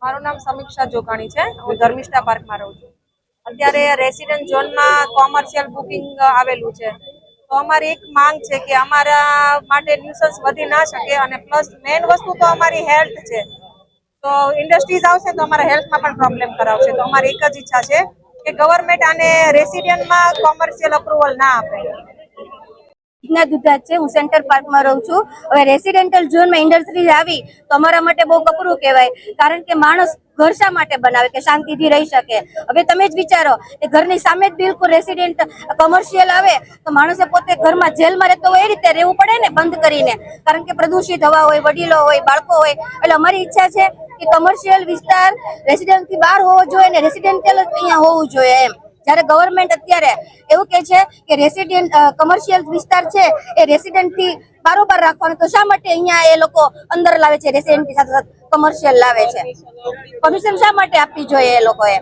મારું નામ સમીક્ષા જોગાણી છે. હું ધર્મિષ્ઠા પાર્કમાં રહું છું. અત્યારે રેસિડેન્ટ ઝોનમાં કોમર્શિયલ બુકિંગ આવેલું છે. તો અમારી એક માંગ છે કે અમારા માટે ન્યુસન્સ વધી ના શકે અને પ્લસ મેઇન વસ્તુ તો અમારી હેલ્થ છે. તો ઇન્ડસ્ટ્રીઝ આવશે તો અમારા હેલ્થમાં પણ પ્રોબ્લેમ કરાવશે. તો અમારી એક જ ઈચ્છા છે કે ગવર્મેન્ટ આને રેસિડેન્ટમાં કોમર્શિયલ અપ્રુવલ ના આપે. દુધાત છે. હું સેન્ટર પાર્કમાં રહું છું. હવે રેસિડેન્ટલ ઝોનમાં ઇન્ડસ્ટ્રીઝ આવી તો અમારા માટે બહુ કપરું કહેવાય, કારણ કે માણસ ઘર શા માટે બનાવે કે શાંતિથી રહી શકે. હવે તમે જ વિચારો કે ઘરની સામે જ બિલકુલ રેસિડેન્ટ કોમર્શિયલ આવે તો માણસે પોતે ઘરમાં જેલમાં રહેતો હોય એ રીતે રહેવું પડે ને, બંધ કરીને, કારણ કે પ્રદૂષિત હવા હોય, વડીલો હોય, બાળકો હોય. એટલે અમારી ઈચ્છા છે કે કોમર્શિયલ વિસ્તાર રેસિડેન્ટથી બહાર હોવો જોઈએ ને રેસિડેન્શિયલ જ અહીંયા હોવું જોઈએ એમ. જ્યારે ગવર્મેન્ટ અત્યારે એવું કે છે કે રેસિડેન્ટ કોમર્શિયલ વિસ્તાર છે એ રેસિડેન્ટ થી બારોબાર રાખવાનો, તો શા માટે અહીંયા એ લોકો અંદર લાવે છે રેસિડેન્ટ સાથે કોમર્શિયલ લાવે છે? પરમિશન શા માટે આપવી જોઈએ એ લોકોએ?